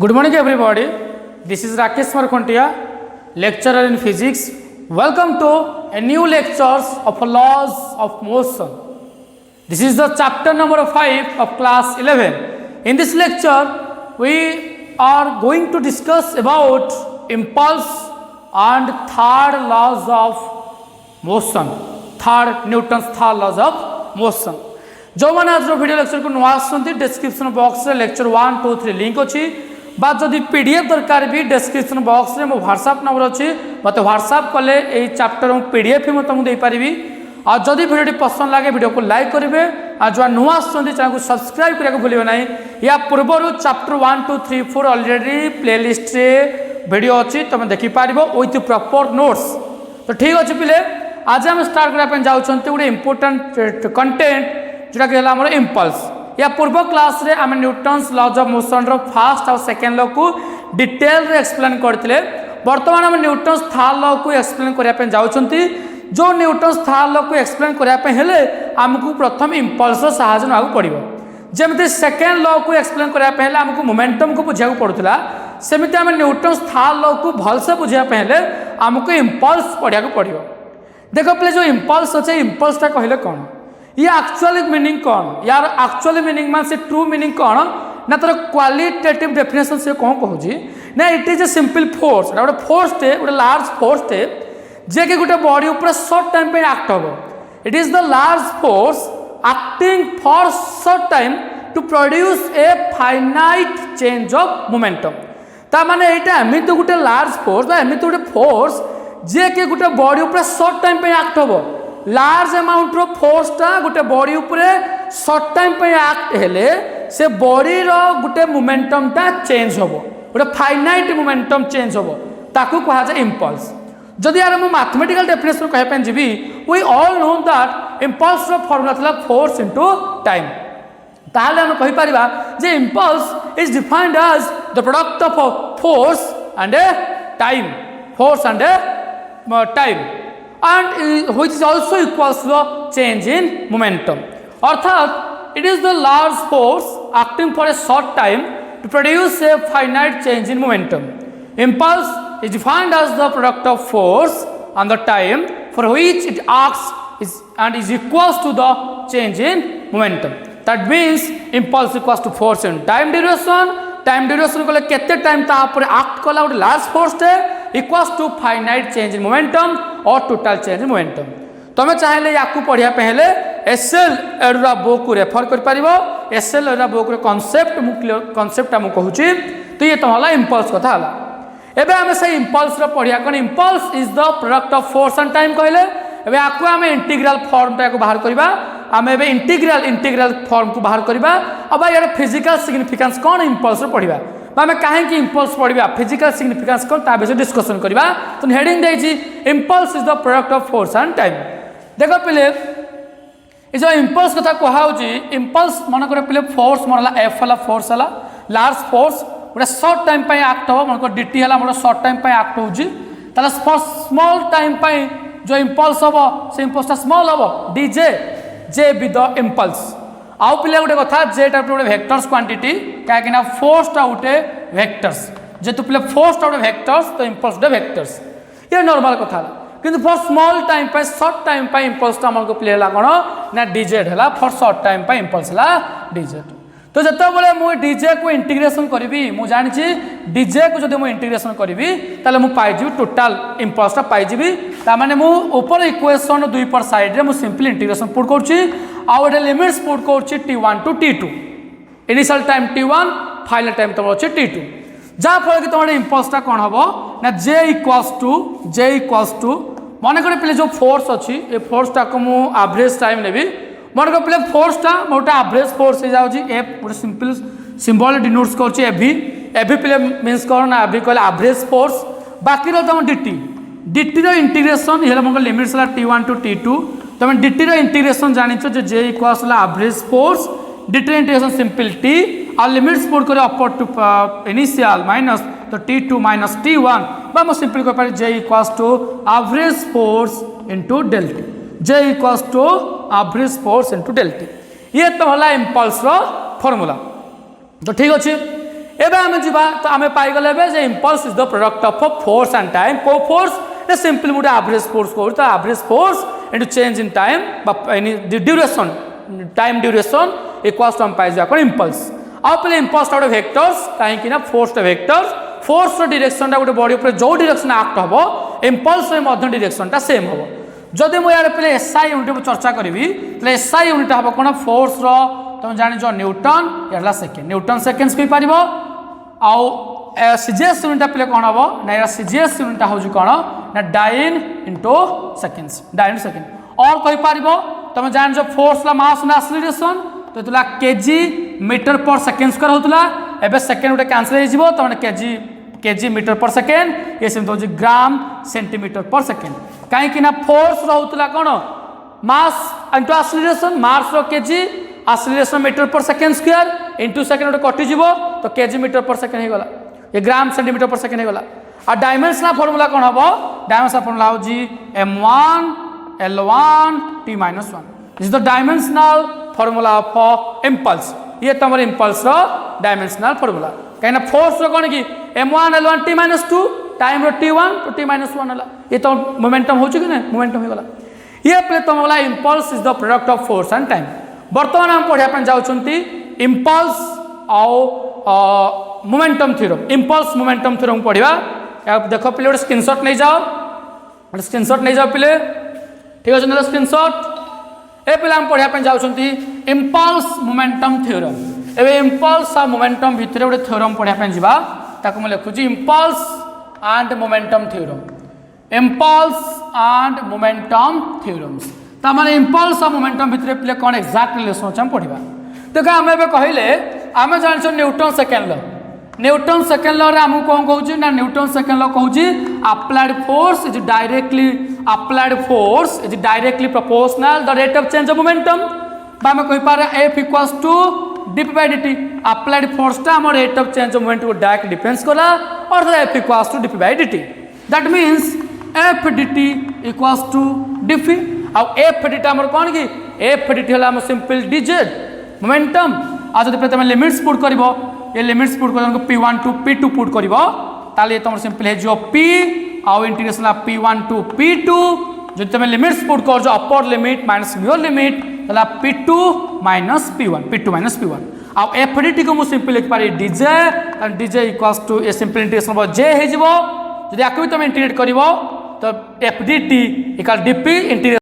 Good morning, everybody. This is Rakesh Markontia, lecturer in physics. Welcome to a new lectures of laws of motion. This is the chapter number 5 of class 11. In this lecture, we are going to discuss about impulse and third laws of motion. Third Newton's third laws of motion. जो मैंने आज video lecture को नुआ आसुँच description box रे lecture 1, 2, 3 link अच्छी बा जदि PDF दरकार भी डिस्क्रिप्शन बॉक्स रे मो व्हाट्सएप नंबर अच्छी मत व्हाट्सएप कले ये चैप्टर पीडीएफ ही तुमको दे पारिबी आ जदि वीडियो पसंद लगे वीडियो को लाइक करेंगे आ जो नुआ आसुँच चैनल को सब्सक्राइब करने को भूलिए ना या पूर्व चैप्टर 1, 2, 3, 4 ऑलरेडी प्लेलिस्ट रे वीडियो अच्छी तुम देखि पारिबो विथ प्रॉपर नोट्स। तो ठीक अच्छे पिले आज हम स्टार्ट करने जाऊँ गोटे इंपोर्टेंट कंटेंट जोटा कि आम इम्पल्स या पूर्व क्लास रे आम न्यूटन्स लॉज ऑफ मोशन रो फर्स्ट और सेकेंड लॉ को डिटेल रे एक्सप्लेन करते बर्तमान आम न्यूटन्स थर्ड लॉ को एक्सप्लेन करने जाऊँगी जो न्यूटन्स थर्ड लॉ को एक्सप्लेन करने हेले आमको प्रथम इम्पल्स साहाय्य नाक पड़ो जमी सेकेंड लॉ को एक्सप्लेन करने आमको मोमेंटम को बुझा पड़ूला सेमती आम न्यूटन्स थर्ड लॉ को भलसे बुझापी हेले आमको इम्पल्स पढ़ा पड़ो। देख पे जो इम्पल्स अच्छे इम्पल्सटा कहले कौन ये एक्चुअली मीनिंग कौन यार एक्चुअली मीनिंग मान से ट्रू मीनिंग कौन ना तर क्वालिटेटिव डेफिनेशन से कौन कहूँ ना it is a simple force गोटे फोर्स टे गोटे लार्ज फोर्स टे जे कि गोटे बॉडी ऊपर शॉर्ट टाइम पे एक्ट हम it is the large force acting for short time to produce a finite change of momentum ता माने एटा एमिति गोटे लार्ज फोर्स एमिति गोटे फोर्स जे कि गोटे बॉडी ऊपर शॉर्ट टाइम पे एक्ट हम लार्ज अमाउंट रो फोर्सटा गोटे बॉडी उपरे शॉर्ट टाइम पे एक्ट हेले से बॉडी रो गोटे मोमेंटमटा चेंज होबो गोटे फाइनाइट मोमेंटम चेंज होबो ताकू कहा जाय इम्पल्स। जदि यार मु मैथमेटिकल डेफिनेशन कहे पे जीवी we all know that impulse रो फार्मूला थला फोर्स इनटू टाइम ताहले हम कहि परिबा जे impulse is defined as the product of force and time force and time and which is also equals to the change in momentum अर्थात it is the large force acting for a short time to produce a finite change in momentum. Impulse is defined as the product of force and the time for which it acts and is equals to the change in momentum. That means impulse equals to force in time duration कले केते time ता ऊपर act कला गोटे large force टे equals to finite change in momentum और total change in momentum. तुम चाहिए या पढ़ा हेले एसएल एडुरा बुक को रेफर कर पारिबो एसएल एडुरा बुक रे कांसेप्ट हम कहूँ तो ये तो हला इम्पल्स कथा हला। एबे हम से इम्पल्स रो पढ़िया कौन impulse is the product of force and time कहले एबे आकु हम इंटीग्रल फॉर्म टा को बाहर करबा आम ए इंटीग्रल फॉर्म को बाहर करबा अब यार फिजिकल सिग्निफिकेंस कौन इम्पल्स रो पढ़िबा आम कहीं इम्पल्स पढ़ा फिजिकल सिग्निफिकेंस कौन ता विषय डिस्कसन करबा तो हेडिंग देछि impulse is the product of force and time. देखो पिले ये जो इम्पल्स कथा कहउछि इम्पल्स मन कर पिले फोर्स मनला एफ वाला फोर्स हला लार्ज फोर्स गोटे शॉर्ट टाइम पे एक्ट हो मन को डीटी हला मोर शॉर्ट टाइम पे एक्ट होउछि ताला स्मॉल टाइम पे जो इम्पल्स हम से इम्पल्सटा स्मॉल हम DJ J be the impulse आउ पिले गोटे कथा जेटा गोटे वेक्टर्स क्वांटिटी कहीं फोर्सटा गोटे वेक्टर्स जेतु पिले फोर्सटा गोटे वेक्टर्स तो इम्पल्स गोटे वेक्टर्स ये नॉर्मल कथा किंतु फॉर स्मॉल टाइम पे शॉर्ट टाइम पे इम्पल्सटा हमको प्ले है कौन ना डीजेड है फॉर शॉर्ट टाइम पे इम्पल्स है डीजेड। तो जिते मुझे डीजे को इंटीग्रेशन करी मुझे जानी डीजे को जब मुझे इंटीग्रेशन करी ताले मुझे पाइबी टोटाल इम्पल्सटा पाइबी ताने मुझे इक्वेशन 2 पर साइड रे मुझे सिंपल इंटीग्रेशन पुट कर लिमिट्स पुट कर T1 to T2 initial time T1 final time तुम अच्छे T2 जहाँफल कि तुम इम्पल्सटा कौन हम ना J इक्वल्स टू मन कर पे जो फोर्स अच्छी ये फोर्सटा को मुझे एवरेज टाइम नेबी मन कर पे फोर्सटा गोटे एवरेज फोर्स हो जाऊँगी एफ गोटे सिंपल सिंबल डिनोट्स कर एभि पे मीन्स कौन ना एभि कहले एवरेज फोर्स बाकी तुम डीटी इंटीग्रेशन ये मन लिमिट्स है T1 टू T2 तुम डीटी इंटीग्रेशन जानिच J equals average force dt integration simple t और लिमिट्स पुट कर अपर टू इनिशियल माइनस तो T2 माइनस T1 बा मैं सिंपल कह पारि J equals to average force into delta t J equals to average force into delta t ये तो हला इम्पल्स रो फॉर्मूला। तो ठीक अच्छे एबे आम जीवा तो आम पाइगले जे impulse is the product of force and time को फोर्स ये सिंपली गोटे एवरेज फोर्स कहूँ तो average force into change in time duration time duration equals to हम पाइजा कौन इम्पल्स आउ पे इम्पल्स गोटे वेक्टर्स कहीं फोर्स वेक्टर्स फोर्स डायरेक्शन गोटे बॉडी ऊपर जो डायरेक्शन आक्ट हम इम्पल्स डायरेक्शन सेम हम जदि मुझे यार पे एसआई यूनिट चर्चा करी तो एसआई यूनिट हम कौन फोर्स तुम जान न्यूटन या सेकेंड न्यूटन सेकेंड्स कही पार आउ सीजीएस यूनिट पे कौन हम ना सीजीएस यूनिट हूँ कौन ना dyne into seconds dyne second और कही पार तुम जान फोर्स मास ना एक्सीलरेशन तो होता केजी मीटर पर सेकेंड स्क्वायर होता एवं सेकेंड गोटे कैंसल हो तुम केजी केजी मीटर पर सेकेंड ये सेमती हूँ ग्राम सेंटीमीटर पर सेकेंड कहीं फोर्स रोला कौन मास इंटू एक्सीलरेशन मास केजी एक्सीलरेशन मीटर पर सेकेंड स्क्वायर इंटू सेकेंड गोटे कटिज तो केजी मीटर पर सेकेंड हो गला ये ग्राम सेंटीमीटर पर सेकेंड हो गला और डायमेंशनल फॉर्मूला कौन हम डायमेंशनल फॉर्मूला हूँ m1 l1 t minus 1 this is the dimensional formula of impulse ये तुम इम्पल्स डायमेंशनल फॉर्मूला कहीं फोर्स कौन कि m1 l1 t minus 2 time t1 तो t minus 1 है ये तो मोमेंटम हो चुकी ना मोमेंटम हो गला ये पे तुम बोला impulse is the product of force and time बर्तमान हम पढ़ापी जाऊँगी इम्पल्स आउ momentum theorem impulse momentum theorem पढ़ा देख पे गोटे स्क्रीनशॉट नहीं जाओ गोटे स्क्रीनशॉट नहीं जाओ पे ठीक अच्छे ना स्क्रीनशॉट ए पे हम पढ़ापी जाऊँगी इम्पल्स मोमेंटम थ्योरम एवं इम्पल्स आ मोमेंटम भितर गोटे थ्योरम पढ़ापी जावा मुझे लिखुची impulse and momentum theorem impulse and momentum theorems तामाने इम्पल्स और मोमेंटम भितर पे कौन एक्जाक्ट रिलेशन अच्छे हम पढ़ा देखो आम ए कहले आम जान Newton second law Newton second law रे आमको कौन कहूँ ना न्यूटन सेकेंड लॉ कहूँ applied force is directly applied force is directly proportional the rate of change of momentum आम कही पारे F equals to dp by dt applied force टा हम rate of change of moment को direct difference कला और F equals to dp by dt that means F dt equals to dp आउ F dt हमर कौन कि एफ dt हला हम सिंपल dz मोमेंटम आ जदि तुम लिमिट्स पुट कर ये लिमिट्स पुट कर p1 टू p2 पुट कर ताले तुम सिंपल है जो p आउ इंटीग्रेशन p1 टू p2 जो तुम लिमिट्स पुट कर जो upper limit minus lower limit तला p2 माइनस p1 आउ एफ dt को मुझे सिंपल लिख पारे dj and dj equals to a simple integration j हो जब आपको तुम इंटीग्रेट कर तो F dt equal dp integration